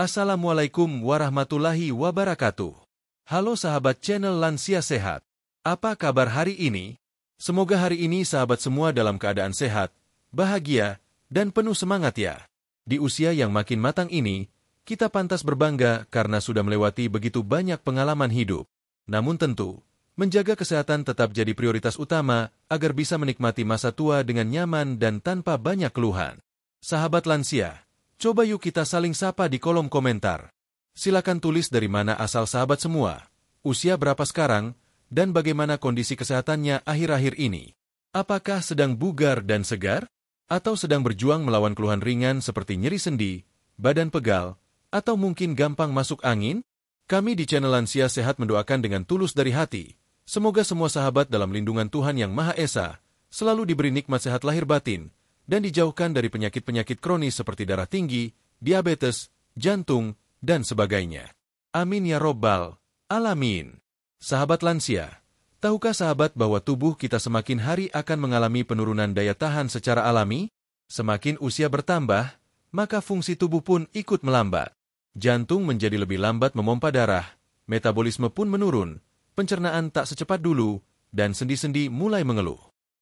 Assalamualaikum warahmatullahi wabarakatuh. Halo sahabat channel Lansia Sehat. Apa kabar hari ini? Semoga hari ini sahabat semua dalam keadaan sehat, bahagia, dan penuh semangat ya. Di usia yang makin matang ini, kita pantas berbangga karena sudah melewati begitu banyak pengalaman hidup. Namun tentu, menjaga kesehatan tetap jadi prioritas utama agar bisa menikmati masa tua dengan nyaman dan tanpa banyak keluhan. Sahabat lansia, coba yuk kita saling sapa di kolom komentar. Silakan tulis dari mana asal sahabat semua, usia berapa sekarang, dan bagaimana kondisi kesehatannya akhir-akhir ini. Apakah sedang bugar dan segar? Atau sedang berjuang melawan keluhan ringan seperti nyeri sendi, badan pegal, atau mungkin gampang masuk angin? Kami di channel Lansia Sehat mendoakan dengan tulus dari hati. Semoga semua sahabat dalam lindungan Tuhan Yang Maha Esa selalu diberi nikmat sehat lahir batin, dan dijauhkan dari penyakit-penyakit kronis seperti darah tinggi, diabetes, jantung, dan sebagainya. Amin ya robbal alamin. Sahabat lansia, tahukah sahabat bahwa tubuh kita semakin hari akan mengalami penurunan daya tahan secara alami? Semakin usia bertambah, maka fungsi tubuh pun ikut melambat. Jantung menjadi lebih lambat memompa darah, metabolisme pun menurun, pencernaan tak secepat dulu, dan sendi-sendi mulai mengeluh.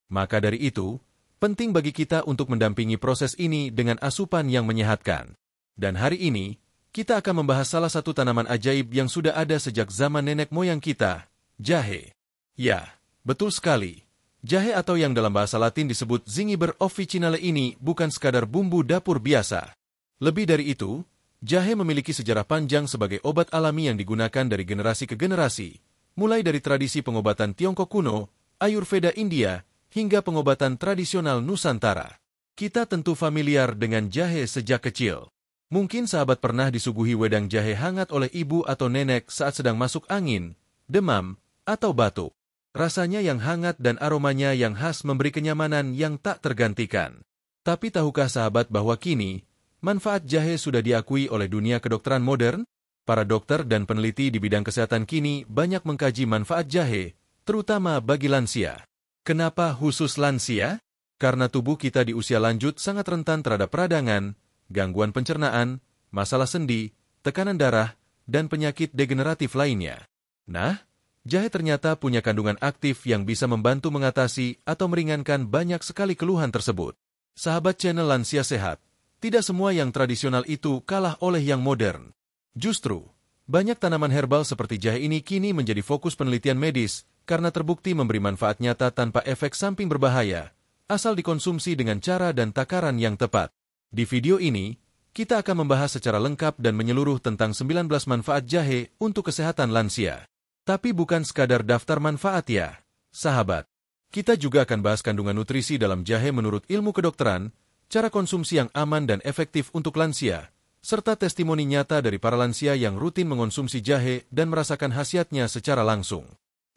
Maka dari itu, penting bagi kita untuk mendampingi proses ini dengan asupan yang menyehatkan. Dan hari ini, kita akan membahas salah satu tanaman ajaib yang sudah ada sejak zaman nenek moyang kita, jahe. Ya, betul sekali. Jahe atau yang dalam bahasa Latin disebut Zingiber officinale ini bukan sekadar bumbu dapur biasa. Lebih dari itu, jahe memiliki sejarah panjang sebagai obat alami yang digunakan dari generasi ke generasi, mulai dari tradisi pengobatan Tiongkok kuno, Ayurveda India, hingga pengobatan tradisional Nusantara. Kita tentu familiar dengan jahe sejak kecil. Mungkin sahabat pernah disuguhi wedang jahe hangat oleh ibu atau nenek saat sedang masuk angin, demam, atau batuk. Rasanya yang hangat dan aromanya yang khas memberi kenyamanan yang tak tergantikan. Tapi tahukah sahabat bahwa kini, manfaat jahe sudah diakui oleh dunia kedokteran modern? Para dokter dan peneliti di bidang kesehatan kini banyak mengkaji manfaat jahe, terutama bagi lansia. Kenapa khusus lansia? Karena tubuh kita di usia lanjut sangat rentan terhadap peradangan, gangguan pencernaan, masalah sendi, tekanan darah, dan penyakit degeneratif lainnya. Nah, jahe ternyata punya kandungan aktif yang bisa membantu mengatasi atau meringankan banyak sekali keluhan tersebut. Sahabat channel Lansia Sehat, tidak semua yang tradisional itu kalah oleh yang modern. Justru, banyak tanaman herbal seperti jahe ini kini menjadi fokus penelitian medis karena terbukti memberi manfaat nyata tanpa efek samping berbahaya, asal dikonsumsi dengan cara dan takaran yang tepat. Di video ini, kita akan membahas secara lengkap dan menyeluruh tentang 19 manfaat jahe untuk kesehatan lansia. Tapi bukan sekadar daftar manfaat ya, sahabat. Kita juga akan bahas kandungan nutrisi dalam jahe menurut ilmu kedokteran, cara konsumsi yang aman dan efektif untuk lansia, serta testimoni nyata dari para lansia yang rutin mengonsumsi jahe dan merasakan khasiatnya secara langsung.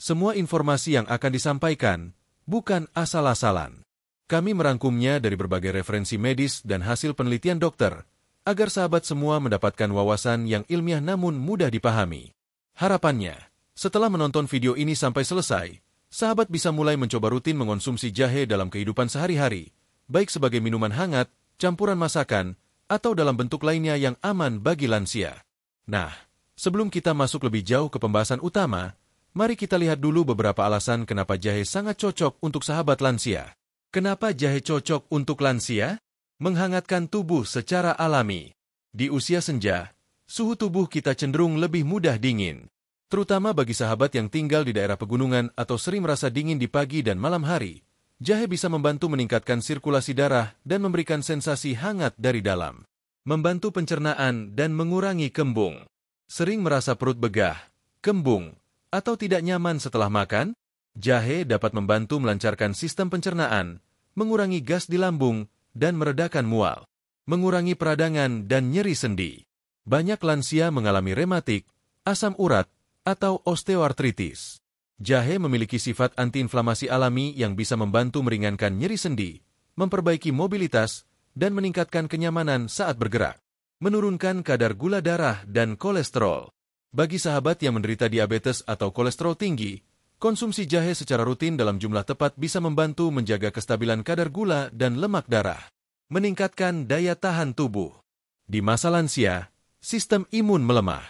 Semua informasi yang akan disampaikan bukan asal-asalan. Kami merangkumnya dari berbagai referensi medis dan hasil penelitian dokter, agar sahabat semua mendapatkan wawasan yang ilmiah namun mudah dipahami. Harapannya, setelah menonton video ini sampai selesai, sahabat bisa mulai mencoba rutin mengonsumsi jahe dalam kehidupan sehari-hari, baik sebagai minuman hangat, campuran masakan, atau dalam bentuk lainnya yang aman bagi lansia. Nah, sebelum kita masuk lebih jauh ke pembahasan utama, mari kita lihat dulu beberapa alasan kenapa jahe sangat cocok untuk sahabat lansia. Kenapa jahe cocok untuk lansia? Menghangatkan tubuh secara alami. Di usia senja, suhu tubuh kita cenderung lebih mudah dingin. Terutama bagi sahabat yang tinggal di daerah pegunungan atau sering merasa dingin di pagi dan malam hari, jahe bisa membantu meningkatkan sirkulasi darah dan memberikan sensasi hangat dari dalam. Membantu pencernaan dan mengurangi kembung. Sering merasa perut begah, kembung, atau tidak nyaman setelah makan? Jahe dapat membantu melancarkan sistem pencernaan, mengurangi gas di lambung, dan meredakan mual. Mengurangi peradangan dan nyeri sendi. Banyak lansia mengalami rematik, asam urat, atau osteoartritis. Jahe memiliki sifat antiinflamasi alami yang bisa membantu meringankan nyeri sendi, memperbaiki mobilitas, dan meningkatkan kenyamanan saat bergerak. Menurunkan kadar gula darah dan kolesterol. Bagi sahabat yang menderita diabetes atau kolesterol tinggi, konsumsi jahe secara rutin dalam jumlah tepat bisa membantu menjaga kestabilan kadar gula dan lemak darah. Meningkatkan daya tahan tubuh. Di masa lansia, sistem imun melemah.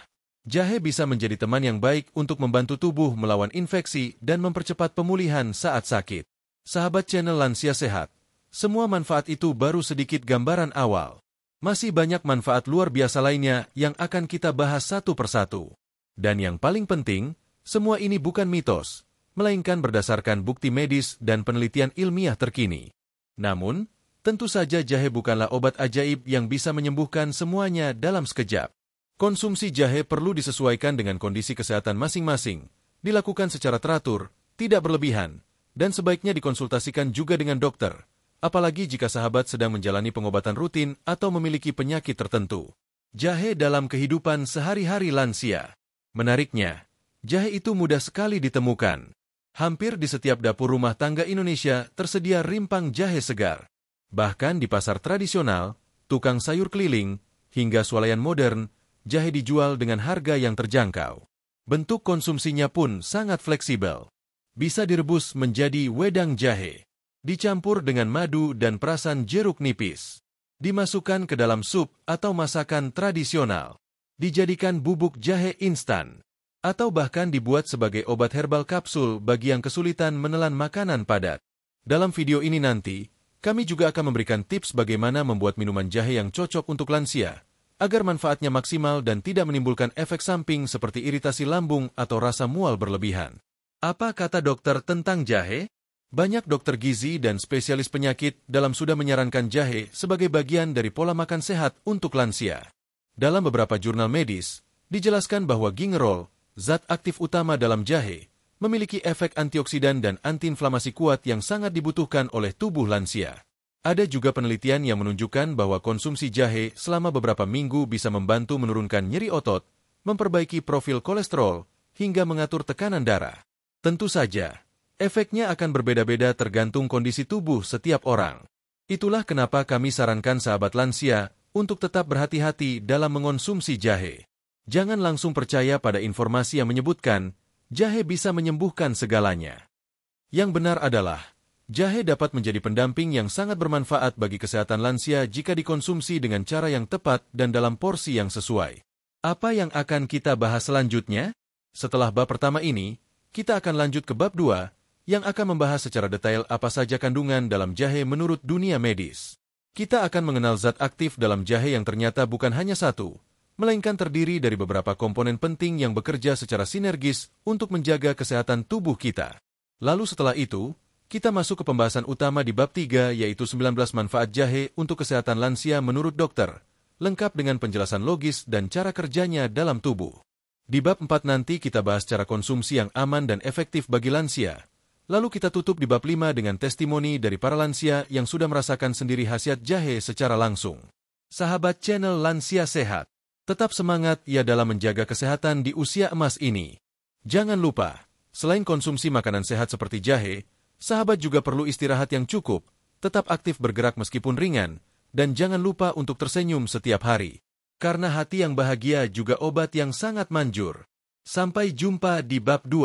Jahe bisa menjadi teman yang baik untuk membantu tubuh melawan infeksi dan mempercepat pemulihan saat sakit. Sahabat channel Lansia Sehat, semua manfaat itu baru sedikit gambaran awal. Masih banyak manfaat luar biasa lainnya yang akan kita bahas satu persatu. Dan yang paling penting, semua ini bukan mitos, melainkan berdasarkan bukti medis dan penelitian ilmiah terkini. Namun, tentu saja jahe bukanlah obat ajaib yang bisa menyembuhkan semuanya dalam sekejap. Konsumsi jahe perlu disesuaikan dengan kondisi kesehatan masing-masing, dilakukan secara teratur, tidak berlebihan, dan sebaiknya dikonsultasikan juga dengan dokter, apalagi jika sahabat sedang menjalani pengobatan rutin atau memiliki penyakit tertentu. Jahe dalam kehidupan sehari-hari lansia. Menariknya, jahe itu mudah sekali ditemukan. Hampir di setiap dapur rumah tangga Indonesia tersedia rimpang jahe segar. Bahkan di pasar tradisional, tukang sayur keliling, hingga swalayan modern, jahe dijual dengan harga yang terjangkau. Bentuk konsumsinya pun sangat fleksibel. Bisa direbus menjadi wedang jahe, dicampur dengan madu dan perasan jeruk nipis, dimasukkan ke dalam sup atau masakan tradisional, dijadikan bubuk jahe instan, atau bahkan dibuat sebagai obat herbal kapsul bagi yang kesulitan menelan makanan padat. Dalam video ini nanti, kami juga akan memberikan tips bagaimana membuat minuman jahe yang cocok untuk lansia, agar manfaatnya maksimal dan tidak menimbulkan efek samping seperti iritasi lambung atau rasa mual berlebihan. Apa kata dokter tentang jahe? Banyak dokter gizi dan spesialis penyakit dalam sudah menyarankan jahe sebagai bagian dari pola makan sehat untuk lansia. Dalam beberapa jurnal medis, dijelaskan bahwa gingerol, zat aktif utama dalam jahe, memiliki efek antioksidan dan antiinflamasi kuat yang sangat dibutuhkan oleh tubuh lansia. Ada juga penelitian yang menunjukkan bahwa konsumsi jahe selama beberapa minggu bisa membantu menurunkan nyeri otot, memperbaiki profil kolesterol, hingga mengatur tekanan darah. Tentu saja, efeknya akan berbeda-beda tergantung kondisi tubuh setiap orang. Itulah kenapa kami sarankan sahabat lansia untuk tetap berhati-hati dalam mengonsumsi jahe. Jangan langsung percaya pada informasi yang menyebutkan jahe bisa menyembuhkan segalanya. Yang benar adalah, jahe dapat menjadi pendamping yang sangat bermanfaat bagi kesehatan lansia jika dikonsumsi dengan cara yang tepat dan dalam porsi yang sesuai. Apa yang akan kita bahas selanjutnya? Setelah bab pertama ini, kita akan lanjut ke bab 2, yang akan membahas secara detail apa saja kandungan dalam jahe menurut dunia medis. Kita akan mengenal zat aktif dalam jahe yang ternyata bukan hanya satu, melainkan terdiri dari beberapa komponen penting yang bekerja secara sinergis untuk menjaga kesehatan tubuh kita. Lalu setelah itu, kita masuk ke pembahasan utama di bab 3, yaitu 19 manfaat jahe untuk kesehatan lansia menurut dokter, lengkap dengan penjelasan logis dan cara kerjanya dalam tubuh. Di bab 4 nanti kita bahas cara konsumsi yang aman dan efektif bagi lansia. Lalu kita tutup di bab 5 dengan testimoni dari para lansia yang sudah merasakan sendiri khasiat jahe secara langsung. Sahabat channel Lansia Sehat, tetap semangat ya dalam menjaga kesehatan di usia emas ini. Jangan lupa, selain konsumsi makanan sehat seperti jahe, sahabat juga perlu istirahat yang cukup, tetap aktif bergerak meskipun ringan, dan jangan lupa untuk tersenyum setiap hari. Karena hati yang bahagia juga obat yang sangat manjur. Sampai jumpa di bab 2.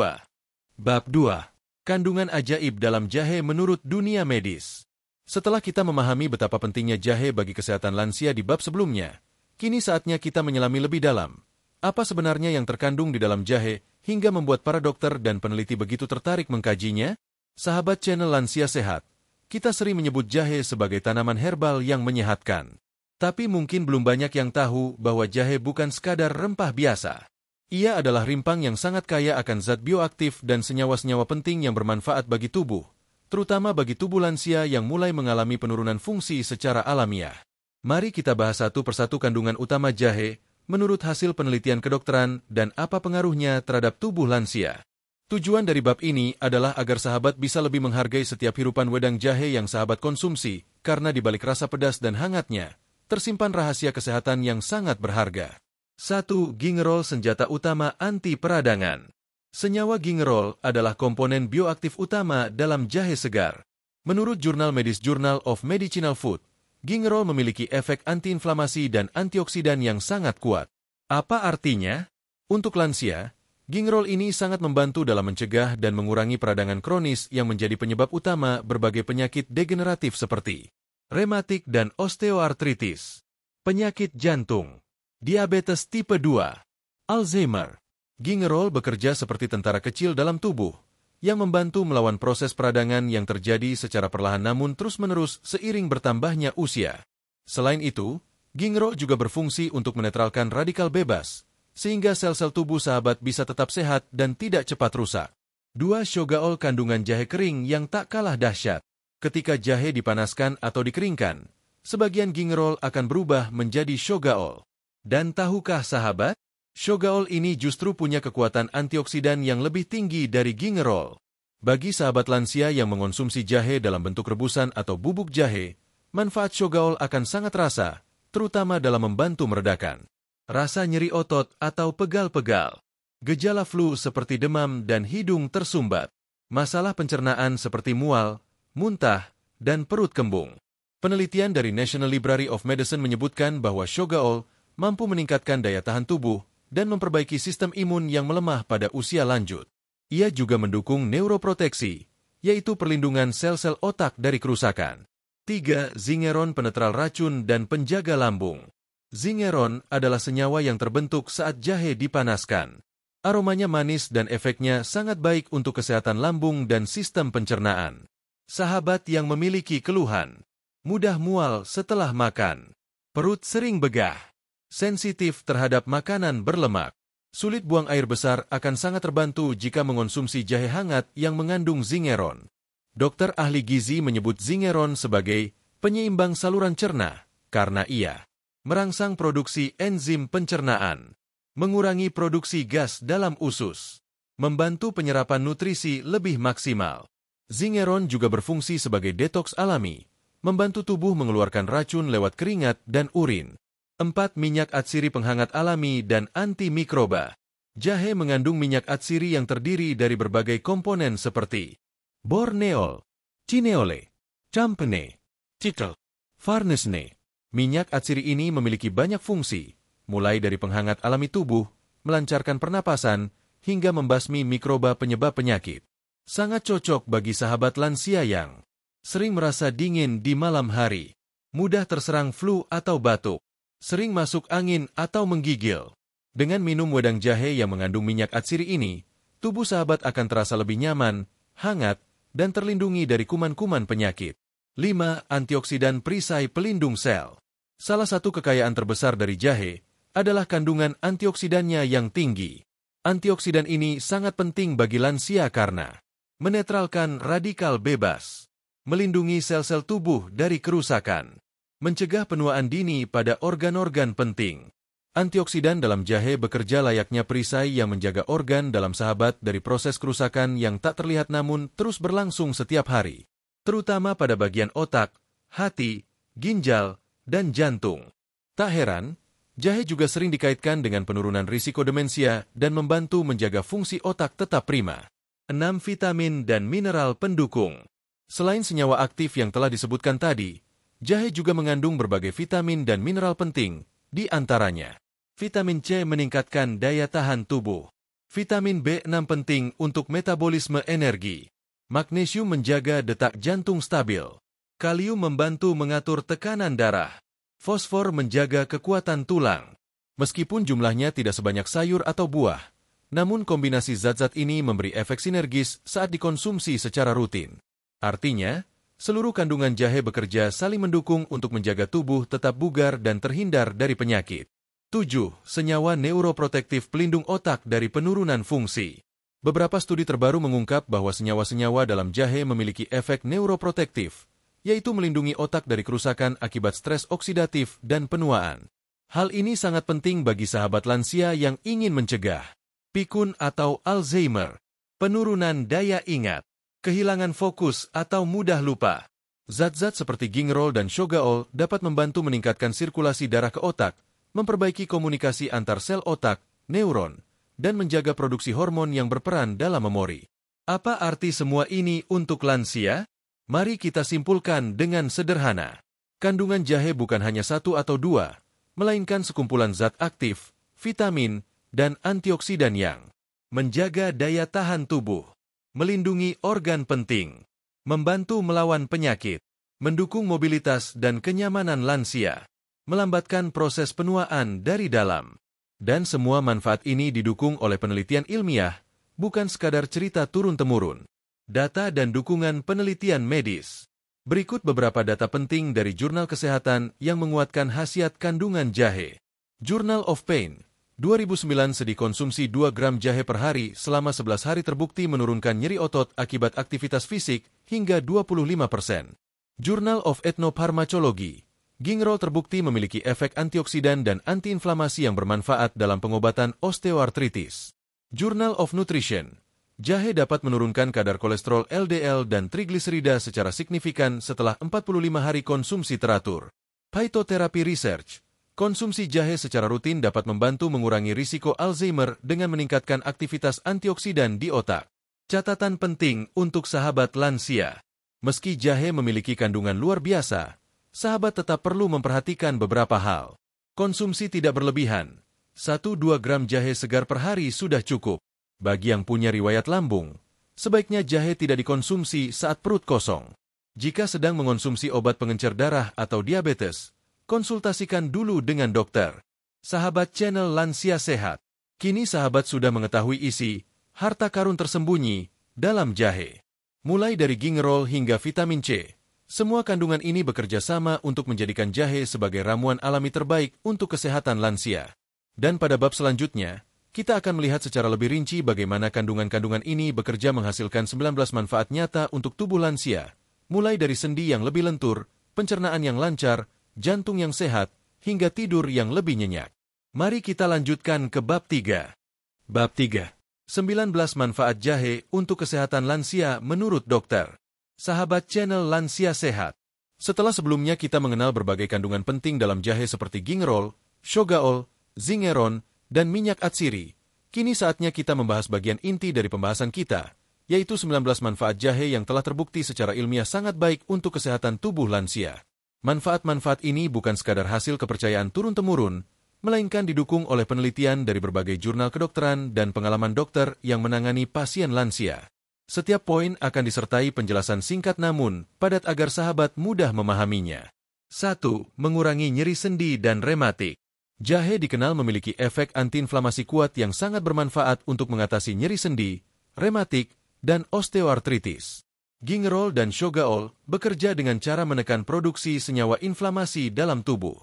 Bab 2. Kandungan ajaib dalam jahe menurut dunia medis. Setelah kita memahami betapa pentingnya jahe bagi kesehatan lansia di bab sebelumnya, kini saatnya kita menyelami lebih dalam. Apa sebenarnya yang terkandung di dalam jahe hingga membuat para dokter dan peneliti begitu tertarik mengkajinya? Sahabat channel Lansia Sehat, kita sering menyebut jahe sebagai tanaman herbal yang menyehatkan. Tapi mungkin belum banyak yang tahu bahwa jahe bukan sekadar rempah biasa. Ia adalah rimpang yang sangat kaya akan zat bioaktif dan senyawa-senyawa penting yang bermanfaat bagi tubuh, terutama bagi tubuh lansia yang mulai mengalami penurunan fungsi secara alamiah. Mari kita bahas satu persatu kandungan utama jahe, menurut hasil penelitian kedokteran dan apa pengaruhnya terhadap tubuh lansia. Tujuan dari bab ini adalah agar sahabat bisa lebih menghargai setiap hirupan wedang jahe yang sahabat konsumsi, karena di balik rasa pedas dan hangatnya, tersimpan rahasia kesehatan yang sangat berharga. 1. Gingerol, senjata utama anti peradangan. Senyawa gingerol adalah komponen bioaktif utama dalam jahe segar. Menurut jurnal medis Journal of Medicinal Food, gingerol memiliki efek antiinflamasi dan antioksidan yang sangat kuat. Apa artinya? Untuk lansia, gingerol ini sangat membantu dalam mencegah dan mengurangi peradangan kronis yang menjadi penyebab utama berbagai penyakit degeneratif seperti rematik dan osteoartritis, penyakit jantung, Diabetes tipe 2. Alzheimer. Gingerol bekerja seperti tentara kecil dalam tubuh, yang membantu melawan proses peradangan yang terjadi secara perlahan namun terus-menerus seiring bertambahnya usia. Selain itu, gingerol juga berfungsi untuk menetralkan radikal bebas, sehingga sel-sel tubuh sahabat bisa tetap sehat dan tidak cepat rusak. 2. Shogaol kandungan jahe kering yang tak kalah dahsyat. Ketika jahe dipanaskan atau dikeringkan, sebagian gingerol akan berubah menjadi shogaol. Dan tahukah sahabat, shogaol ini justru punya kekuatan antioksidan yang lebih tinggi dari gingerol. Bagi sahabat lansia yang mengonsumsi jahe dalam bentuk rebusan atau bubuk jahe, manfaat shogaol akan sangat terasa, terutama dalam membantu meredakan rasa nyeri otot atau pegal-pegal, gejala flu seperti demam dan hidung tersumbat, masalah pencernaan seperti mual, muntah, dan perut kembung. Penelitian dari National Library of Medicine menyebutkan bahwa shogaol mampu meningkatkan daya tahan tubuh dan memperbaiki sistem imun yang melemah pada usia lanjut. Ia juga mendukung neuroproteksi, yaitu perlindungan sel-sel otak dari kerusakan. 3. Zingeron penetral racun dan penjaga lambung. Zingeron adalah senyawa yang terbentuk saat jahe dipanaskan. Aromanya manis dan efeknya sangat baik untuk kesehatan lambung dan sistem pencernaan. Sahabat yang memiliki keluhan, mudah mual setelah makan, perut sering begah, sensitif terhadap makanan berlemak, sulit buang air besar akan sangat terbantu jika mengonsumsi jahe hangat yang mengandung zingeron. Dokter ahli gizi menyebut zingeron sebagai penyeimbang saluran cerna karena ia merangsang produksi enzim pencernaan, mengurangi produksi gas dalam usus, membantu penyerapan nutrisi lebih maksimal. Zingeron juga berfungsi sebagai detoks alami, membantu tubuh mengeluarkan racun lewat keringat dan urin. 4. Minyak atsiri penghangat alami dan antimikroba. Jahe mengandung minyak atsiri yang terdiri dari berbagai komponen seperti borneol, cineole, campene, citrel, farnesne. Minyak atsiri ini memiliki banyak fungsi, mulai dari penghangat alami tubuh, melancarkan pernapasan, hingga membasmi mikroba penyebab penyakit. Sangat cocok bagi sahabat lansia yang sering merasa dingin di malam hari, mudah terserang flu atau batuk, sering masuk angin atau menggigil. Dengan minum wedang jahe yang mengandung minyak atsiri ini, tubuh sahabat akan terasa lebih nyaman, hangat, dan terlindungi dari kuman-kuman penyakit. 5. Antioksidan perisai pelindung sel. Salah satu kekayaan terbesar dari jahe adalah kandungan antioksidannya yang tinggi. Antioksidan ini sangat penting bagi lansia karena menetralkan radikal bebas, melindungi sel-sel tubuh dari kerusakan, mencegah penuaan dini pada organ-organ penting. Antioksidan dalam jahe bekerja layaknya perisai yang menjaga organ dalam sahabat dari proses kerusakan yang tak terlihat namun terus berlangsung setiap hari, terutama pada bagian otak, hati, ginjal, dan jantung. Tak heran, jahe juga sering dikaitkan dengan penurunan risiko demensia dan membantu menjaga fungsi otak tetap prima. 6. Vitamin dan mineral pendukung. Selain senyawa aktif yang telah disebutkan tadi, jahe juga mengandung berbagai vitamin dan mineral penting, di antaranya vitamin C meningkatkan daya tahan tubuh, vitamin B6 penting untuk metabolisme energi, magnesium menjaga detak jantung stabil, kalium membantu mengatur tekanan darah, fosfor menjaga kekuatan tulang. Meskipun jumlahnya tidak sebanyak sayur atau buah, namun kombinasi zat-zat ini memberi efek sinergis saat dikonsumsi secara rutin. Artinya, seluruh kandungan jahe bekerja saling mendukung untuk menjaga tubuh tetap bugar dan terhindar dari penyakit. 7. Senyawa neuroprotektif pelindung otak dari penurunan fungsi. Beberapa studi terbaru mengungkap bahwa senyawa-senyawa dalam jahe memiliki efek neuroprotektif, yaitu melindungi otak dari kerusakan akibat stres oksidatif dan penuaan. Hal ini sangat penting bagi sahabat lansia yang ingin mencegah pikun atau Alzheimer, penurunan daya ingat, kehilangan fokus atau mudah lupa. Zat-zat seperti gingerol dan shogaol dapat membantu meningkatkan sirkulasi darah ke otak, memperbaiki komunikasi antar sel otak, neuron, dan menjaga produksi hormon yang berperan dalam memori. Apa arti semua ini untuk lansia? Mari kita simpulkan dengan sederhana. Kandungan jahe bukan hanya satu atau dua, melainkan sekumpulan zat aktif, vitamin, dan antioksidan yang menjaga daya tahan tubuh, melindungi organ penting, membantu melawan penyakit, mendukung mobilitas dan kenyamanan lansia. melambatkan proses penuaan dari dalam. Dan semua manfaat ini didukung oleh penelitian ilmiah, bukan sekadar cerita turun-temurun. Data dan dukungan penelitian medis. Berikut beberapa data penting dari jurnal kesehatan yang menguatkan khasiat kandungan jahe. Journal of Pain, 2009 dikonsumsi 2 gram jahe per hari selama 11 hari terbukti menurunkan nyeri otot akibat aktivitas fisik hingga 25%. Journal of Ethnopharmacology, gingerol terbukti memiliki efek antioksidan dan antiinflamasi yang bermanfaat dalam pengobatan osteoartritis. Journal of Nutrition, jahe dapat menurunkan kadar kolesterol LDL dan trigliserida secara signifikan setelah 45 hari konsumsi teratur. Phytotherapy Research, konsumsi jahe secara rutin dapat membantu mengurangi risiko Alzheimer dengan meningkatkan aktivitas antioksidan di otak. Catatan penting untuk sahabat lansia. Meski jahe memiliki kandungan luar biasa, sahabat tetap perlu memperhatikan beberapa hal. Konsumsi tidak berlebihan. 1-2 gram jahe segar per hari sudah cukup. Bagi yang punya riwayat lambung, sebaiknya jahe tidak dikonsumsi saat perut kosong. Jika sedang mengonsumsi obat pengencer darah atau diabetes, konsultasikan dulu dengan dokter. Sahabat channel Lansia Sehat, kini sahabat sudah mengetahui isi harta karun tersembunyi dalam jahe. Mulai dari gingerol hingga vitamin C, semua kandungan ini bekerja sama untuk menjadikan jahe sebagai ramuan alami terbaik untuk kesehatan lansia. Dan pada bab selanjutnya, kita akan melihat secara lebih rinci bagaimana kandungan-kandungan ini bekerja menghasilkan 19 manfaat nyata untuk tubuh lansia, mulai dari sendi yang lebih lentur, pencernaan yang lancar, jantung yang sehat, hingga tidur yang lebih nyenyak. Mari kita lanjutkan ke bab 3. Bab 3. 19 manfaat jahe untuk kesehatan lansia menurut dokter. Sahabat channel Lansia Sehat. Setelah sebelumnya kita mengenal berbagai kandungan penting dalam jahe seperti gingerol, shogaol, zingeron, dan minyak atsiri, kini saatnya kita membahas bagian inti dari pembahasan kita, yaitu 19 manfaat jahe yang telah terbukti secara ilmiah sangat baik untuk kesehatan tubuh lansia. Manfaat-manfaat ini bukan sekadar hasil kepercayaan turun-temurun, melainkan didukung oleh penelitian dari berbagai jurnal kedokteran dan pengalaman dokter yang menangani pasien lansia. Setiap poin akan disertai penjelasan singkat namun padat agar sahabat mudah memahaminya. 1. Mengurangi nyeri sendi dan rematik. Jahe dikenal memiliki efek antiinflamasi kuat yang sangat bermanfaat untuk mengatasi nyeri sendi, rematik, dan osteoartritis. Gingerol dan shogaol bekerja dengan cara menekan produksi senyawa inflamasi dalam tubuh.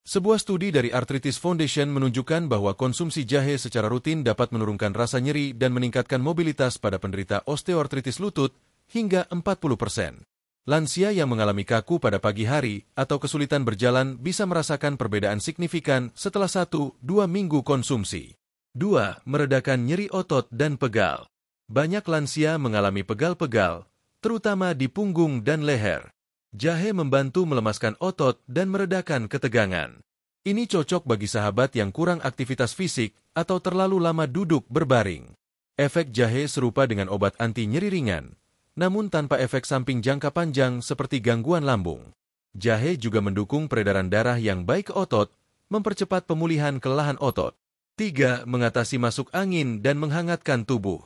Sebuah studi dari Arthritis Foundation menunjukkan bahwa konsumsi jahe secara rutin dapat menurunkan rasa nyeri dan meningkatkan mobilitas pada penderita osteoartritis lutut hingga 40%. Lansia yang mengalami kaku pada pagi hari atau kesulitan berjalan bisa merasakan perbedaan signifikan setelah 1-2 minggu konsumsi. 2. Meredakan nyeri otot dan pegal. Banyak lansia mengalami pegal-pegal, terutama di punggung dan leher. Jahe membantu melemaskan otot dan meredakan ketegangan. Ini cocok bagi sahabat yang kurang aktivitas fisik atau terlalu lama duduk berbaring. Efek jahe serupa dengan obat anti nyeri ringan, namun tanpa efek samping jangka panjang seperti gangguan lambung. Jahe juga mendukung peredaran darah yang baik ke otot, mempercepat pemulihan kelelahan otot. 3. Mengatasi masuk angin dan menghangatkan tubuh.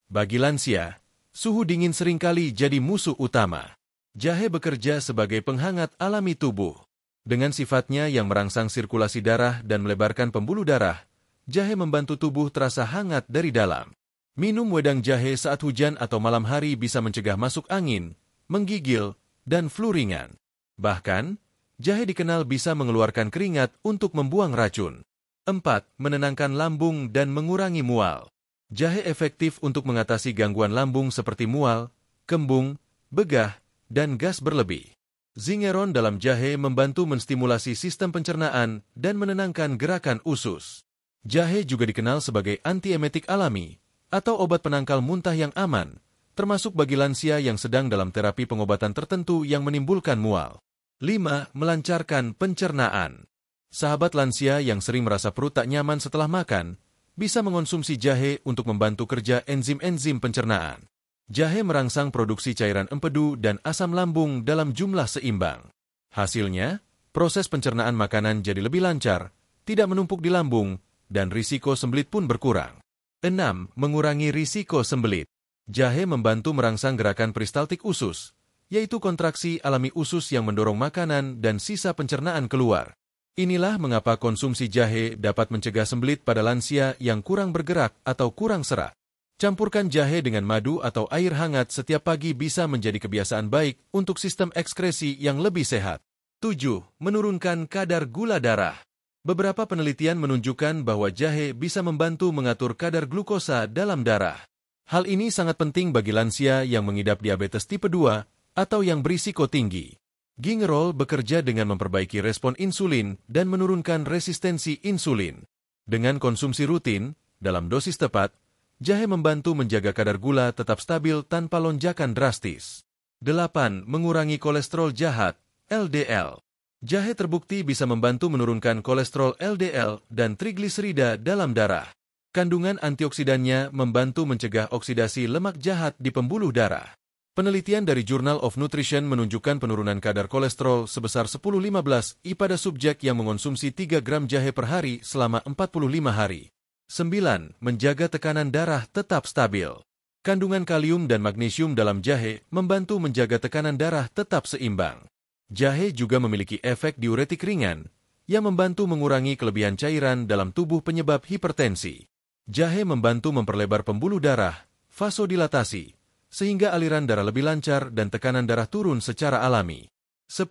Bagi lansia, suhu dingin seringkali jadi musuh utama. Jahe bekerja sebagai penghangat alami tubuh. Dengan sifatnya yang merangsang sirkulasi darah dan melebarkan pembuluh darah, jahe membantu tubuh terasa hangat dari dalam. Minum wedang jahe saat hujan atau malam hari bisa mencegah masuk angin, menggigil, dan flu ringan. Bahkan, jahe dikenal bisa mengeluarkan keringat untuk membuang racun. 4. Menenangkan lambung dan mengurangi mual. Jahe efektif untuk mengatasi gangguan lambung seperti mual, kembung, begah, dan gas berlebih. Zingeron dalam jahe membantu menstimulasi sistem pencernaan dan menenangkan gerakan usus. Jahe juga dikenal sebagai antiemetik alami, atau obat penangkal muntah yang aman, termasuk bagi lansia yang sedang dalam terapi pengobatan tertentu yang menimbulkan mual. 5. Melancarkan pencernaan. Sahabat lansia yang sering merasa perut tak nyaman setelah makan, bisa mengonsumsi jahe untuk membantu kerja enzim-enzim pencernaan. Jahe merangsang produksi cairan empedu dan asam lambung dalam jumlah seimbang. Hasilnya, proses pencernaan makanan jadi lebih lancar, tidak menumpuk di lambung, dan risiko sembelit pun berkurang. 6. Mengurangi risiko sembelit. Jahe membantu merangsang gerakan peristaltik usus, yaitu kontraksi alami usus yang mendorong makanan dan sisa pencernaan keluar. Inilah mengapa konsumsi jahe dapat mencegah sembelit pada lansia yang kurang bergerak atau kurang serat. Campurkan jahe dengan madu atau air hangat setiap pagi bisa menjadi kebiasaan baik untuk sistem ekskresi yang lebih sehat. 7. Menurunkan kadar gula darah. Beberapa penelitian menunjukkan bahwa jahe bisa membantu mengatur kadar glukosa dalam darah. Hal ini sangat penting bagi lansia yang mengidap diabetes tipe 2 atau yang berisiko tinggi. Gingerol bekerja dengan memperbaiki respon insulin dan menurunkan resistensi insulin. Dengan konsumsi rutin, dalam dosis tepat, jahe membantu menjaga kadar gula tetap stabil tanpa lonjakan drastis. 8. Mengurangi kolesterol jahat, LDL. Jahe terbukti bisa membantu menurunkan kolesterol LDL dan trigliserida dalam darah. Kandungan antioksidannya membantu mencegah oksidasi lemak jahat di pembuluh darah. Penelitian dari Journal of Nutrition menunjukkan penurunan kadar kolesterol sebesar 10-15 I pada subjek yang mengonsumsi 3 gram jahe per hari selama 45 hari. 9. Menjaga tekanan darah tetap stabil. Kandungan kalium dan magnesium dalam jahe membantu menjaga tekanan darah tetap seimbang. Jahe juga memiliki efek diuretik ringan yang membantu mengurangi kelebihan cairan dalam tubuh penyebab hipertensi. Jahe membantu memperlebar pembuluh darah, vasodilatasi, sehingga aliran darah lebih lancar dan tekanan darah turun secara alami. 10.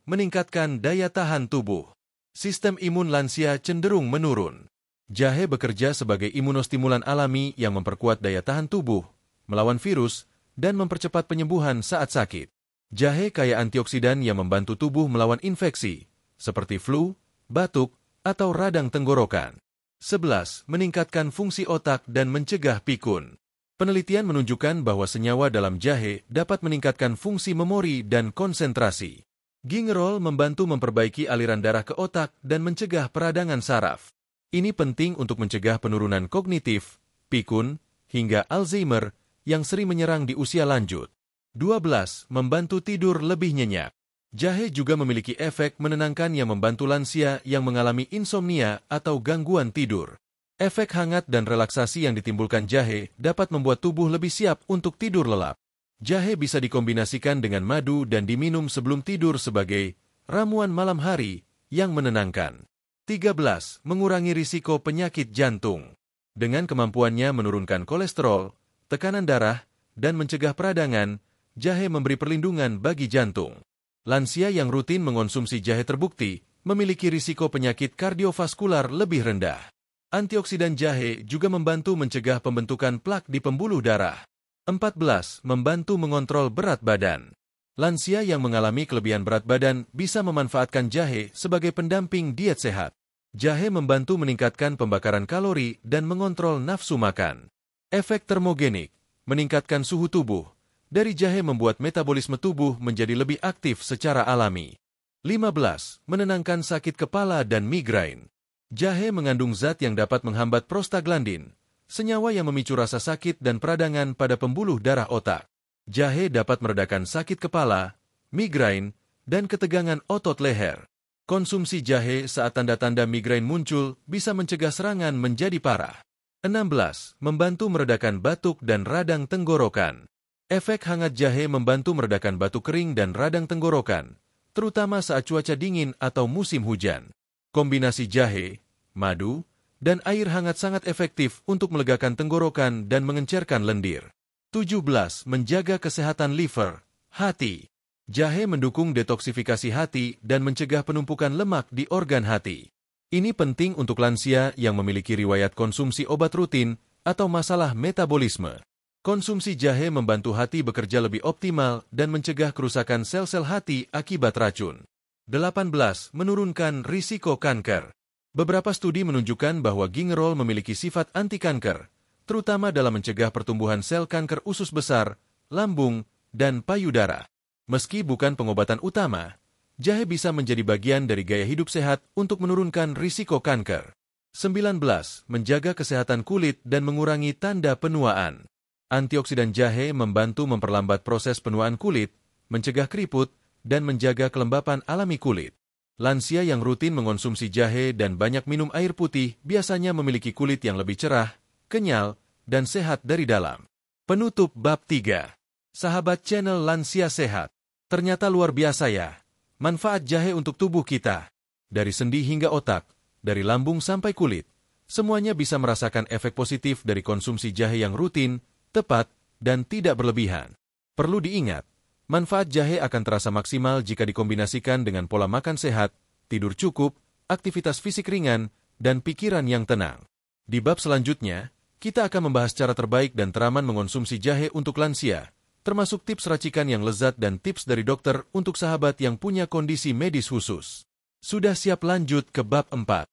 Meningkatkan daya tahan tubuh. Sistem imun lansia cenderung menurun. Jahe bekerja sebagai imunostimulan alami yang memperkuat daya tahan tubuh, melawan virus, dan mempercepat penyembuhan saat sakit. Jahe kaya antioksidan yang membantu tubuh melawan infeksi, seperti flu, batuk, atau radang tenggorokan. 11. Meningkatkan fungsi otak dan mencegah pikun. Penelitian menunjukkan bahwa senyawa dalam jahe dapat meningkatkan fungsi memori dan konsentrasi. Gingerol membantu memperbaiki aliran darah ke otak dan mencegah peradangan saraf. Ini penting untuk mencegah penurunan kognitif, pikun, hingga Alzheimer yang sering menyerang di usia lanjut. 12. Membantu tidur lebih nyenyak. Jahe juga memiliki efek menenangkan yang membantu lansia yang mengalami insomnia atau gangguan tidur. Efek hangat dan relaksasi yang ditimbulkan jahe dapat membuat tubuh lebih siap untuk tidur lelap. Jahe bisa dikombinasikan dengan madu dan diminum sebelum tidur sebagai ramuan malam hari yang menenangkan. 13. Mengurangi risiko penyakit jantung. Dengan kemampuannya menurunkan kolesterol, tekanan darah, dan mencegah peradangan, jahe memberi perlindungan bagi jantung. Lansia yang rutin mengonsumsi jahe terbukti memiliki risiko penyakit kardiovaskular lebih rendah. Antioksidan jahe juga membantu mencegah pembentukan plak di pembuluh darah. 14. Membantu mengontrol berat badan. Lansia yang mengalami kelebihan berat badan bisa memanfaatkan jahe sebagai pendamping diet sehat. Jahe membantu meningkatkan pembakaran kalori dan mengontrol nafsu makan. Efek termogenik, meningkatkan suhu tubuh. Dari jahe membuat metabolisme tubuh menjadi lebih aktif secara alami. 15. Menenangkan sakit kepala dan migrain. Jahe mengandung zat yang dapat menghambat prostaglandin, senyawa yang memicu rasa sakit dan peradangan pada pembuluh darah otak. Jahe dapat meredakan sakit kepala, migrain, dan ketegangan otot leher. Konsumsi jahe saat tanda-tanda migrain muncul bisa mencegah serangan menjadi parah. 16. Membantu meredakan batuk dan radang tenggorokan. Efek hangat jahe membantu meredakan batuk kering dan radang tenggorokan, terutama saat cuaca dingin atau musim hujan. Kombinasi jahe, madu, dan air hangat sangat efektif untuk melegakan tenggorokan dan mengencerkan lendir. 17. Menjaga kesehatan liver, hati. Jahe mendukung detoksifikasi hati dan mencegah penumpukan lemak di organ hati. Ini penting untuk lansia yang memiliki riwayat konsumsi obat rutin atau masalah metabolisme. Konsumsi jahe membantu hati bekerja lebih optimal dan mencegah kerusakan sel-sel hati akibat racun. 18. Menurunkan risiko kanker. Beberapa studi menunjukkan bahwa gingerol memiliki sifat anti-kanker, terutama dalam mencegah pertumbuhan sel kanker usus besar, lambung, dan payudara. Meski bukan pengobatan utama, jahe bisa menjadi bagian dari gaya hidup sehat untuk menurunkan risiko kanker. 19. Menjaga kesehatan kulit dan mengurangi tanda penuaan. Antioksidan jahe membantu memperlambat proses penuaan kulit, mencegah keriput, dan menjaga kelembapan alami kulit. Lansia yang rutin mengonsumsi jahe dan banyak minum air putih biasanya memiliki kulit yang lebih cerah, kenyal, dan sehat dari dalam. Penutup bab 3. Sahabat channel Lansia Sehat. Ternyata luar biasa ya, manfaat jahe untuk tubuh kita. dari sendi hingga otak, dari lambung sampai kulit. Semuanya bisa merasakan efek positif dari konsumsi jahe yang rutin, tepat, dan tidak berlebihan. Perlu diingat, manfaat jahe akan terasa maksimal jika dikombinasikan dengan pola makan sehat, tidur cukup, aktivitas fisik ringan, dan pikiran yang tenang. Di bab selanjutnya, kita akan membahas cara terbaik dan teraman mengonsumsi jahe untuk lansia, termasuk tips racikan yang lezat dan tips dari dokter untuk sahabat yang punya kondisi medis khusus. Sudah siap lanjut ke bab 4.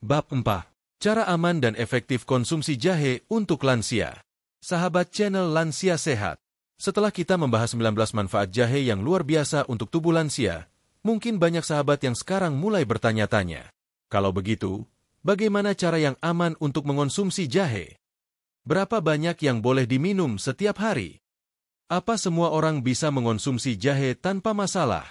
Bab 4. Cara aman dan efektif konsumsi jahe untuk lansia. Sahabat channel Lansia Sehat. Setelah kita membahas 19 manfaat jahe yang luar biasa untuk tubuh lansia, mungkin banyak sahabat yang sekarang mulai bertanya-tanya. Kalau begitu, bagaimana cara yang aman untuk mengonsumsi jahe? Berapa banyak yang boleh diminum setiap hari? Apa semua orang bisa mengonsumsi jahe tanpa masalah?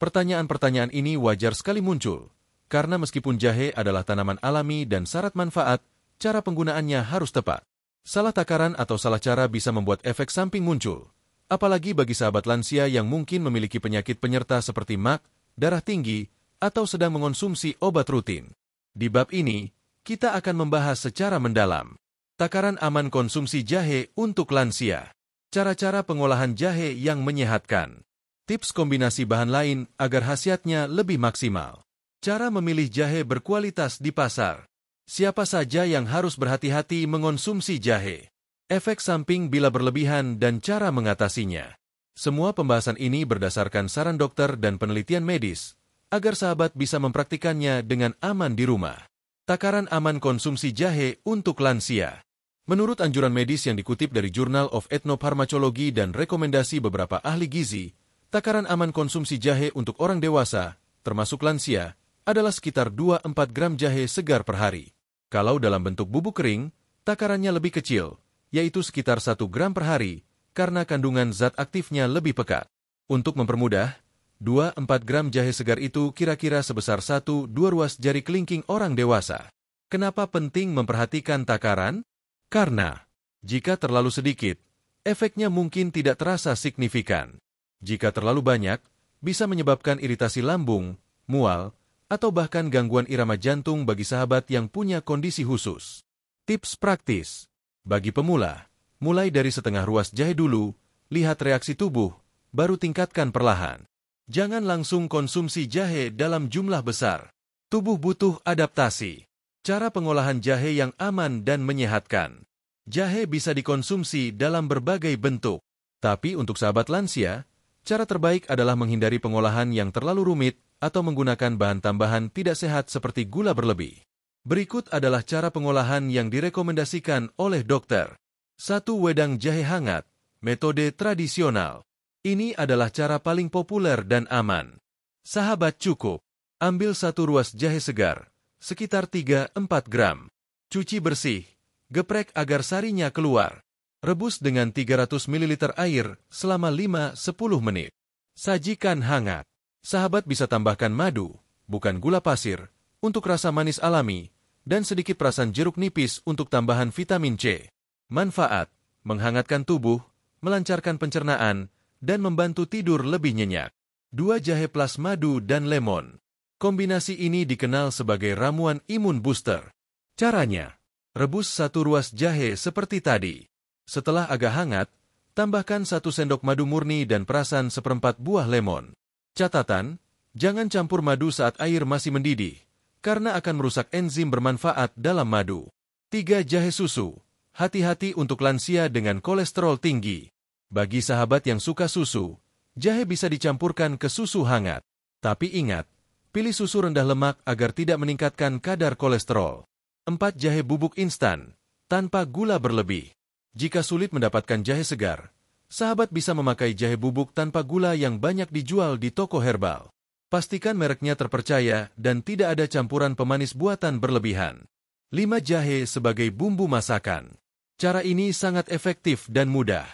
Pertanyaan-pertanyaan ini wajar sekali muncul, karena meskipun jahe adalah tanaman alami dan syarat manfaat, cara penggunaannya harus tepat. Salah takaran atau salah cara bisa membuat efek samping muncul, apalagi bagi sahabat lansia yang mungkin memiliki penyakit penyerta seperti MAC, darah tinggi, atau sedang mengonsumsi obat rutin. Di bab ini, kita akan membahas secara mendalam takaran aman konsumsi jahe untuk lansia, cara-cara pengolahan jahe yang menyehatkan, tips kombinasi bahan lain agar khasiatnya lebih maksimal, cara memilih jahe berkualitas di pasar, siapa saja yang harus berhati-hati mengonsumsi jahe, efek samping bila berlebihan dan cara mengatasinya. Semua pembahasan ini berdasarkan saran dokter dan penelitian medis, agar sahabat bisa mempraktikannya dengan aman di rumah. Takaran aman konsumsi jahe untuk lansia. Menurut anjuran medis yang dikutip dari Journal of Ethnoparmacology dan rekomendasi beberapa ahli gizi, takaran aman konsumsi jahe untuk orang dewasa, termasuk lansia, adalah sekitar 2-4 gram jahe segar per hari. Kalau dalam bentuk bubuk kering, takarannya lebih kecil, yaitu sekitar 1 gram per hari, karena kandungan zat aktifnya lebih pekat. Untuk mempermudah, 2-4 gram jahe segar itu kira-kira sebesar 1-2 ruas jari kelingking orang dewasa. Kenapa penting memperhatikan takaran? Karena, jika terlalu sedikit, efeknya mungkin tidak terasa signifikan. Jika terlalu banyak, bisa menyebabkan iritasi lambung, mual, atau bahkan gangguan irama jantung bagi sahabat yang punya kondisi khusus. Tips praktis. Bagi pemula, mulai dari setengah ruas jahe dulu, lihat reaksi tubuh, baru tingkatkan perlahan. Jangan langsung konsumsi jahe dalam jumlah besar. Tubuh butuh adaptasi. Cara pengolahan jahe yang aman dan menyehatkan. Jahe bisa dikonsumsi dalam berbagai bentuk. Tapi untuk sahabat lansia, cara terbaik adalah menghindari pengolahan yang terlalu rumit atau menggunakan bahan tambahan tidak sehat seperti gula berlebih. Berikut adalah cara pengolahan yang direkomendasikan oleh dokter. 1. Wedang jahe hangat, metode tradisional. Ini adalah cara paling populer dan aman. Sahabat cukup, ambil 1 ruas jahe segar, sekitar 3-4 gram. Cuci bersih, geprek agar sarinya keluar. Rebus dengan 300 ml air selama 5-10 menit. Sajikan hangat. Sahabat bisa tambahkan madu, bukan gula pasir, untuk rasa manis alami, dan sedikit perasan jeruk nipis untuk tambahan vitamin C. Manfaat: menghangatkan tubuh, melancarkan pencernaan, dan membantu tidur lebih nyenyak. 2 jahe plus madu dan lemon. Kombinasi ini dikenal sebagai ramuan imun booster. Caranya, rebus 1 ruas jahe seperti tadi. Setelah agak hangat, tambahkan 1 sendok madu murni dan perasan seperempat buah lemon. Catatan, jangan campur madu saat air masih mendidih, karena akan merusak enzim bermanfaat dalam madu. 3 jahe susu. Hati-hati untuk lansia dengan kolesterol tinggi. Bagi sahabat yang suka susu, jahe bisa dicampurkan ke susu hangat. Tapi ingat, pilih susu rendah lemak agar tidak meningkatkan kadar kolesterol. 4 jahe bubuk instan, tanpa gula berlebih. Jika sulit mendapatkan jahe segar, sahabat bisa memakai jahe bubuk tanpa gula yang banyak dijual di toko herbal. Pastikan mereknya terpercaya dan tidak ada campuran pemanis buatan berlebihan. 5 jahe sebagai bumbu masakan. Cara ini sangat efektif dan mudah.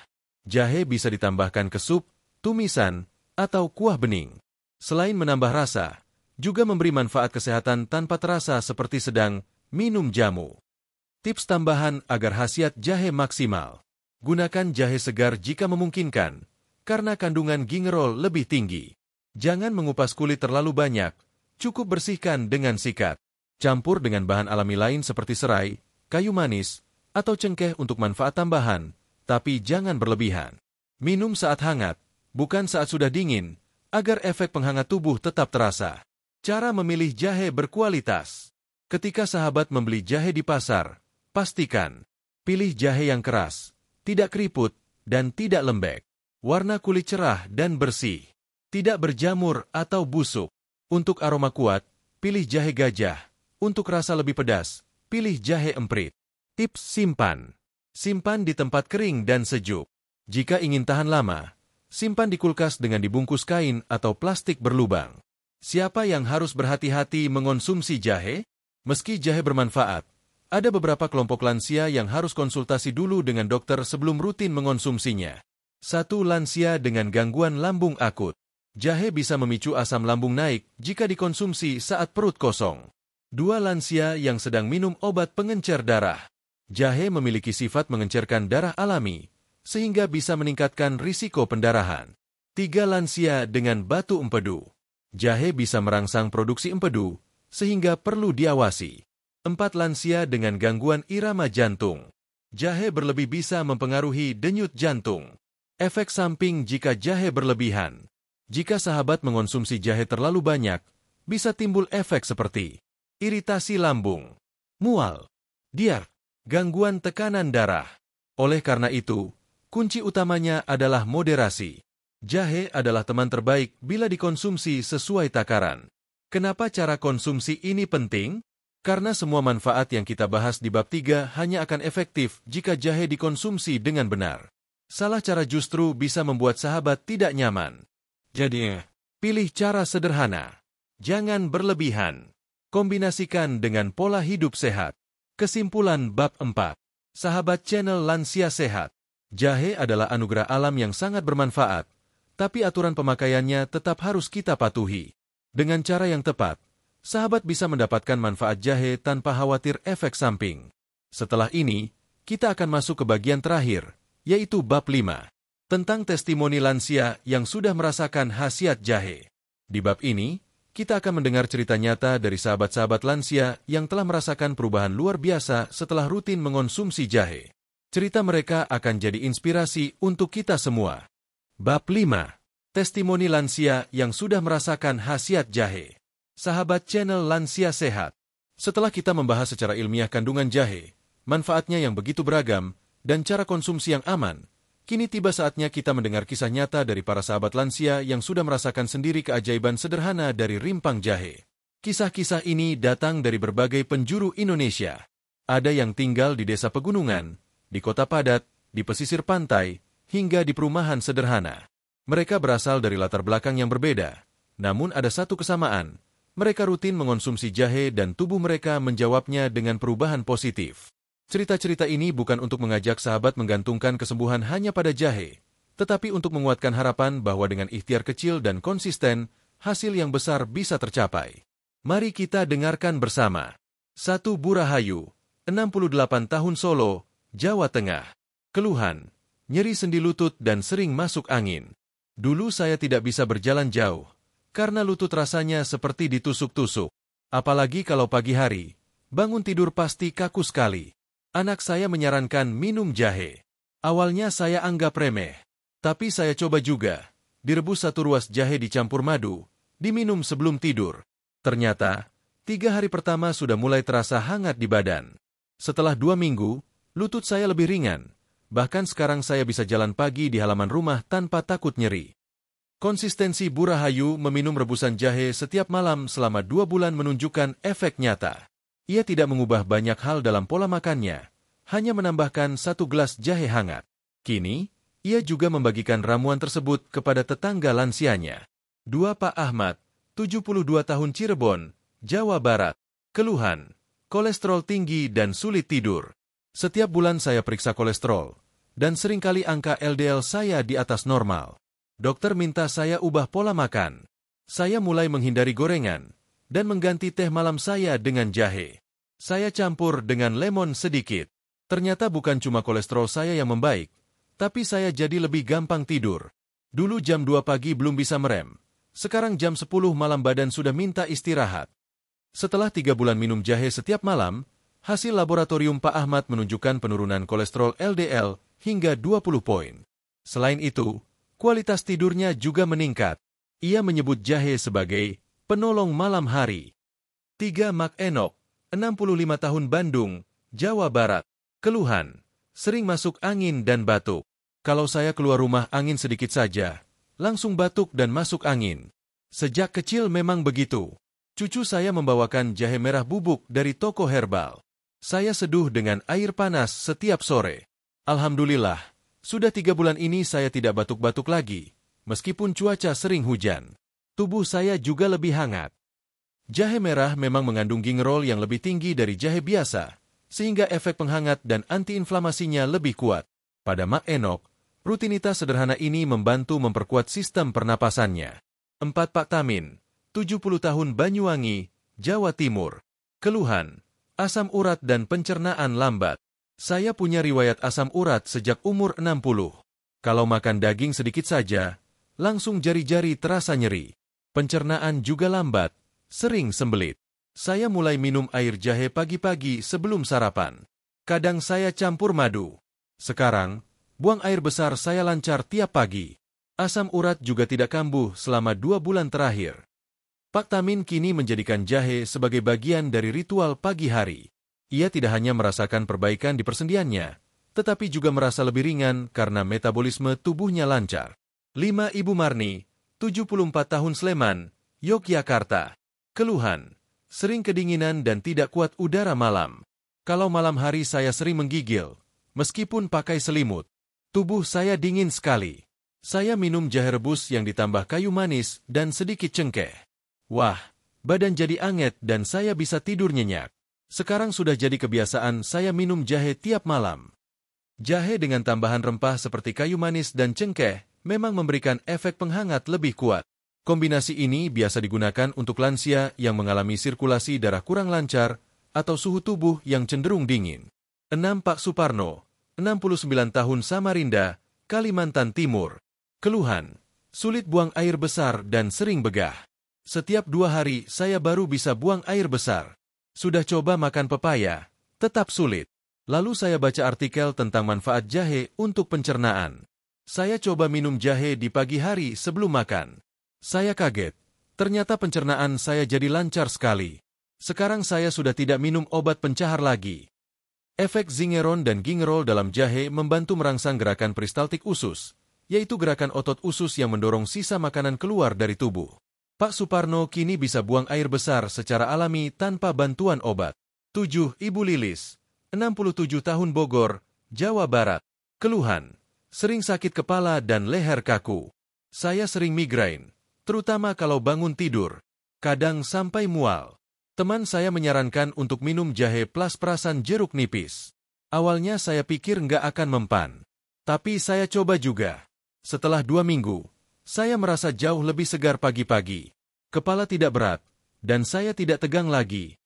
Jahe bisa ditambahkan ke sup, tumisan, atau kuah bening. Selain menambah rasa, juga memberi manfaat kesehatan tanpa terasa seperti sedang minum jamu. Tips tambahan agar khasiat jahe maksimal. Gunakan jahe segar jika memungkinkan, karena kandungan gingerol lebih tinggi. Jangan mengupas kulit terlalu banyak, Cukup bersihkan dengan sikat. Campur dengan bahan alami lain seperti serai, kayu manis, atau cengkeh untuk manfaat tambahan, tapi jangan berlebihan. Minum saat hangat, bukan saat sudah dingin, agar efek penghangat tubuh tetap terasa. Cara memilih jahe berkualitas. Ketika sahabat membeli jahe di pasar, pastikan pilih jahe yang keras, tidak keriput, dan tidak lembek. Warna kulit cerah dan bersih. Tidak berjamur atau busuk. Untuk aroma kuat, pilih jahe gajah. Untuk rasa lebih pedas, pilih jahe emprit. Tips simpan. Simpan di tempat kering dan sejuk. Jika ingin tahan lama, simpan di kulkas dengan dibungkus kain atau plastik berlubang. Siapa yang harus berhati-hati mengonsumsi jahe? Meski jahe bermanfaat, ada beberapa kelompok lansia yang harus konsultasi dulu dengan dokter sebelum rutin mengonsumsinya. 1. Lansia dengan gangguan lambung akut. Jahe bisa memicu asam lambung naik jika dikonsumsi saat perut kosong. 2. Lansia yang sedang minum obat pengencer darah. Jahe memiliki sifat mengencerkan darah alami, sehingga bisa meningkatkan risiko pendarahan. 3. Lansia dengan batu empedu. Jahe bisa merangsang produksi empedu, sehingga perlu diawasi. 4. Lansia dengan gangguan irama jantung. Jahe berlebih bisa mempengaruhi denyut jantung. Efek samping jika jahe berlebihan. Jika sahabat mengonsumsi jahe terlalu banyak, bisa timbul efek seperti iritasi lambung, mual, diar, gangguan tekanan darah. Oleh karena itu, kunci utamanya adalah moderasi. Jahe adalah teman terbaik bila dikonsumsi sesuai takaran. Kenapa cara konsumsi ini penting? Karena semua manfaat yang kita bahas di bab 3 hanya akan efektif jika jahe dikonsumsi dengan benar. Salah cara justru bisa membuat sahabat tidak nyaman. Jadi, pilih cara sederhana. Jangan berlebihan. Kombinasikan dengan pola hidup sehat. Kesimpulan bab 4. Sahabat channel Lansia Sehat. Jahe adalah anugerah alam yang sangat bermanfaat, tapi aturan pemakaiannya tetap harus kita patuhi. Dengan cara yang tepat, sahabat bisa mendapatkan manfaat jahe tanpa khawatir efek samping. Setelah ini, kita akan masuk ke bagian terakhir, yaitu bab 5, tentang testimoni lansia yang sudah merasakan khasiat jahe. Di bab ini, kita akan mendengar cerita nyata dari sahabat-sahabat lansia yang telah merasakan perubahan luar biasa setelah rutin mengonsumsi jahe. Cerita mereka akan jadi inspirasi untuk kita semua. Bab 5. Testimoni lansia yang sudah merasakan khasiat jahe. Sahabat channel Lansia Sehat. Setelah kita membahas secara ilmiah kandungan jahe, manfaatnya yang begitu beragam, dan cara konsumsi yang aman, kini tiba saatnya kita mendengar kisah nyata dari para sahabat lansia yang sudah merasakan sendiri keajaiban sederhana dari rimpang jahe. Kisah-kisah ini datang dari berbagai penjuru Indonesia. Ada yang tinggal di desa pegunungan, di kota padat, di pesisir pantai, hingga di perumahan sederhana. Mereka berasal dari latar belakang yang berbeda, namun ada satu kesamaan. Mereka rutin mengonsumsi jahe dan tubuh mereka menjawabnya dengan perubahan positif. Cerita-cerita ini bukan untuk mengajak sahabat menggantungkan kesembuhan hanya pada jahe, tetapi untuk menguatkan harapan bahwa dengan ikhtiar kecil dan konsisten, hasil yang besar bisa tercapai. Mari kita dengarkan bersama. 1. Bu Rahayu, 68 tahun, Solo, Jawa Tengah. Keluhan, nyeri sendi lutut dan sering masuk angin. Dulu saya tidak bisa berjalan jauh, karena lutut rasanya seperti ditusuk-tusuk. Apalagi kalau pagi hari, bangun tidur pasti kaku sekali. Anak saya menyarankan minum jahe. Awalnya saya anggap remeh, tapi saya coba juga. Direbus 1 ruas jahe dicampur madu, diminum sebelum tidur. Ternyata, 3 hari pertama sudah mulai terasa hangat di badan. Setelah 2 minggu, lutut saya lebih ringan. Bahkan sekarang saya bisa jalan pagi di halaman rumah tanpa takut nyeri. Konsistensi Bu Rahayu meminum rebusan jahe setiap malam selama 2 bulan menunjukkan efek nyata. Ia tidak mengubah banyak hal dalam pola makannya, hanya menambahkan 1 gelas jahe hangat. Kini, ia juga membagikan ramuan tersebut kepada tetangga lansianya. 2. Pak Ahmad, 72 tahun, Cirebon, Jawa Barat. Keluhan, kolesterol tinggi dan sulit tidur. Setiap bulan saya periksa kolesterol, dan seringkali angka LDL saya di atas normal. Dokter minta saya ubah pola makan. Saya mulai menghindari gorengan, dan mengganti teh malam saya dengan jahe. Saya campur dengan lemon sedikit. Ternyata bukan cuma kolesterol saya yang membaik, tapi saya jadi lebih gampang tidur. Dulu jam 2 pagi belum bisa merem, Sekarang jam 10 malam badan sudah minta istirahat. Setelah 3 bulan minum jahe setiap malam, hasil laboratorium Pak Ahmad menunjukkan penurunan kolesterol LDL hingga 20 poin. Selain itu, kualitas tidurnya juga meningkat. Ia menyebut jahe sebagai penolong malam hari. 3. Mak Enok, 65 tahun, Bandung, Jawa Barat. Keluhan, sering masuk angin dan batuk. Kalau saya keluar rumah angin sedikit saja, langsung batuk dan masuk angin. Sejak kecil memang begitu. Cucu saya membawakan jahe merah bubuk dari toko herbal. Saya seduh dengan air panas setiap sore. Alhamdulillah, sudah 3 bulan ini saya tidak batuk-batuk lagi, meskipun cuaca sering hujan. Tubuh saya juga lebih hangat. Jahe merah memang mengandung gingerol yang lebih tinggi dari jahe biasa, sehingga efek penghangat dan antiinflamasinya lebih kuat. Pada Mak Enok, rutinitas sederhana ini membantu memperkuat sistem pernapasannya. 4. Pak Tamin, 70 tahun, Banyuwangi, Jawa Timur. Keluhan, asam urat dan pencernaan lambat. Saya punya riwayat asam urat sejak umur 60. Kalau makan daging sedikit saja, langsung jari-jari terasa nyeri. Pencernaan juga lambat, sering sembelit. Saya mulai minum air jahe pagi-pagi sebelum sarapan. Kadang saya campur madu. Sekarang, buang air besar saya lancar tiap pagi. Asam urat juga tidak kambuh selama 2 bulan terakhir. Pak Tamin kini menjadikan jahe sebagai bagian dari ritual pagi hari. Ia tidak hanya merasakan perbaikan di persendiannya, tetapi juga merasa lebih ringan karena metabolisme tubuhnya lancar. 5. Ibu Marni, 74 tahun, Sleman, Yogyakarta. Keluhan, sering kedinginan dan tidak kuat udara malam. Kalau malam hari saya sering menggigil, meskipun pakai selimut. Tubuh saya dingin sekali. Saya minum jahe rebus yang ditambah kayu manis dan sedikit cengkeh. Wah, badan jadi anget dan saya bisa tidur nyenyak. Sekarang sudah jadi kebiasaan saya minum jahe tiap malam. Jahe dengan tambahan rempah seperti kayu manis dan cengkeh memang memberikan efek penghangat lebih kuat. Kombinasi ini biasa digunakan untuk lansia yang mengalami sirkulasi darah kurang lancar atau suhu tubuh yang cenderung dingin. 6. Pak Suparno, 69 tahun, Samarinda, Kalimantan Timur. Keluhan, sulit buang air besar dan sering begah. Setiap 2 hari saya baru bisa buang air besar. Sudah coba makan pepaya, tetap sulit. Lalu saya baca artikel tentang manfaat jahe untuk pencernaan. Saya coba minum jahe di pagi hari sebelum makan. Saya kaget, ternyata pencernaan saya jadi lancar sekali. Sekarang saya sudah tidak minum obat pencahar lagi. Efek zingeron dan gingerol dalam jahe membantu merangsang gerakan peristaltik usus, yaitu gerakan otot usus yang mendorong sisa makanan keluar dari tubuh. Pak Suparno kini bisa buang air besar secara alami tanpa bantuan obat. 7. Ibu Lilis, 67 tahun, Bogor, Jawa Barat. Keluhan, sering sakit kepala dan leher kaku. Saya sering migrain, terutama kalau bangun tidur. Kadang sampai mual. Teman saya menyarankan untuk minum jahe plus perasan jeruk nipis. Awalnya saya pikir nggak akan mempan. Tapi saya coba juga. Setelah 2 minggu, saya merasa jauh lebih segar pagi-pagi. Kepala tidak berat, dan saya tidak tegang lagi.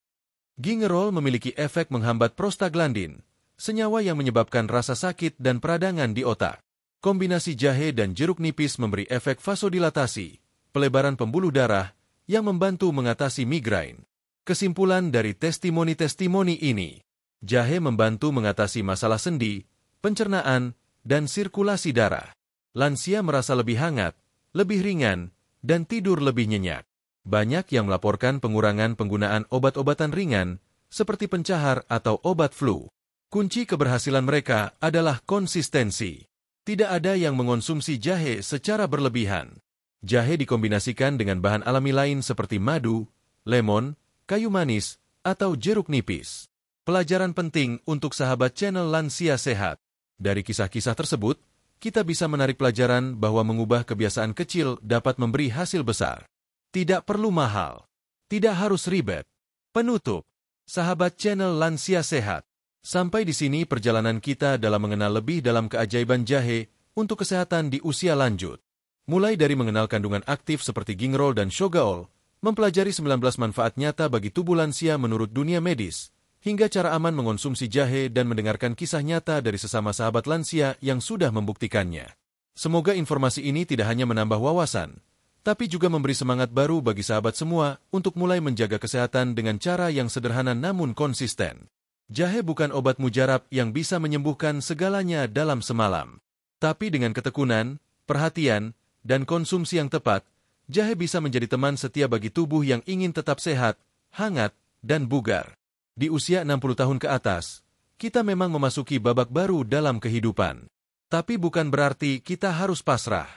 Gingerol memiliki efek menghambat prostaglandin, senyawa yang menyebabkan rasa sakit dan peradangan di otak. Kombinasi jahe dan jeruk nipis memberi efek vasodilatasi, pelebaran pembuluh darah, yang membantu mengatasi migrain. Kesimpulan dari testimoni-testimoni ini, jahe membantu mengatasi masalah sendi, pencernaan, dan sirkulasi darah. Lansia merasa lebih hangat, lebih ringan, dan tidur lebih nyenyak. Banyak yang melaporkan pengurangan penggunaan obat-obatan ringan, seperti pencahar atau obat flu. Kunci keberhasilan mereka adalah konsistensi. Tidak ada yang mengonsumsi jahe secara berlebihan. Jahe dikombinasikan dengan bahan alami lain seperti madu, lemon, kayu manis, atau jeruk nipis. Pelajaran penting untuk sahabat channel Lansia Sehat. Dari kisah-kisah tersebut, kita bisa menarik pelajaran bahwa mengubah kebiasaan kecil dapat memberi hasil besar. Tidak perlu mahal. Tidak harus ribet. Penutup. Sahabat channel Lansia Sehat. Sampai di sini perjalanan kita dalam mengenal lebih dalam keajaiban jahe untuk kesehatan di usia lanjut. Mulai dari mengenal kandungan aktif seperti gingerol dan shogaol, mempelajari 19 manfaat nyata bagi tubuh lansia menurut dunia medis, hingga cara aman mengonsumsi jahe dan mendengarkan kisah nyata dari sesama sahabat lansia yang sudah membuktikannya. Semoga informasi ini tidak hanya menambah wawasan, tapi juga memberi semangat baru bagi sahabat semua untuk mulai menjaga kesehatan dengan cara yang sederhana namun konsisten. Jahe bukan obat mujarab yang bisa menyembuhkan segalanya dalam semalam. Tapi dengan ketekunan, perhatian, dan konsumsi yang tepat, jahe bisa menjadi teman setia bagi tubuh yang ingin tetap sehat, hangat, dan bugar. Di usia 60 tahun ke atas, kita memang memasuki babak baru dalam kehidupan. Tapi bukan berarti kita harus pasrah.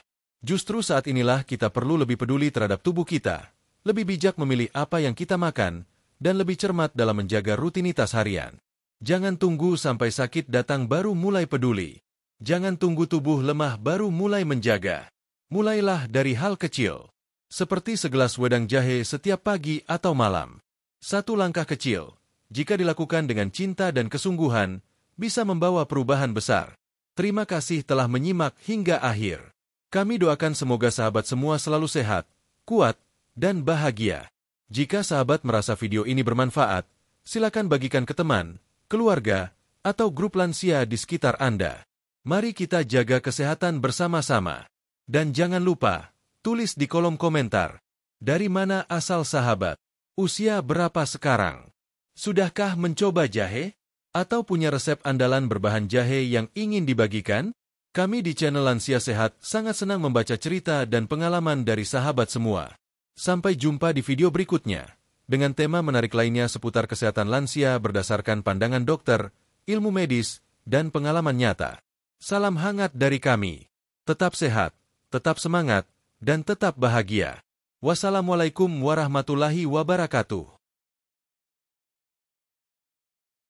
Justru saat inilah kita perlu lebih peduli terhadap tubuh kita, lebih bijak memilih apa yang kita makan, dan lebih cermat dalam menjaga rutinitas harian. Jangan tunggu sampai sakit datang baru mulai peduli. Jangan tunggu tubuh lemah baru mulai menjaga. Mulailah dari hal kecil, seperti segelas wedang jahe setiap pagi atau malam. Satu langkah kecil, jika dilakukan dengan cinta dan kesungguhan, bisa membawa perubahan besar. Terima kasih telah menyimak hingga akhir. Kami doakan semoga sahabat semua selalu sehat, kuat, dan bahagia. Jika sahabat merasa video ini bermanfaat, silakan bagikan ke teman, keluarga, atau grup lansia di sekitar Anda. Mari kita jaga kesehatan bersama-sama. Dan jangan lupa, tulis di kolom komentar, dari mana asal sahabat? Usia berapa sekarang? Sudahkah mencoba jahe? Atau punya resep andalan berbahan jahe yang ingin dibagikan? Kami di channel Lansia Sehat sangat senang membaca cerita dan pengalaman dari sahabat semua. Sampai jumpa di video berikutnya, dengan tema menarik lainnya seputar kesehatan lansia berdasarkan pandangan dokter, ilmu medis, dan pengalaman nyata. Salam hangat dari kami. Tetap sehat, tetap semangat, dan tetap bahagia. Wassalamualaikum warahmatullahi wabarakatuh.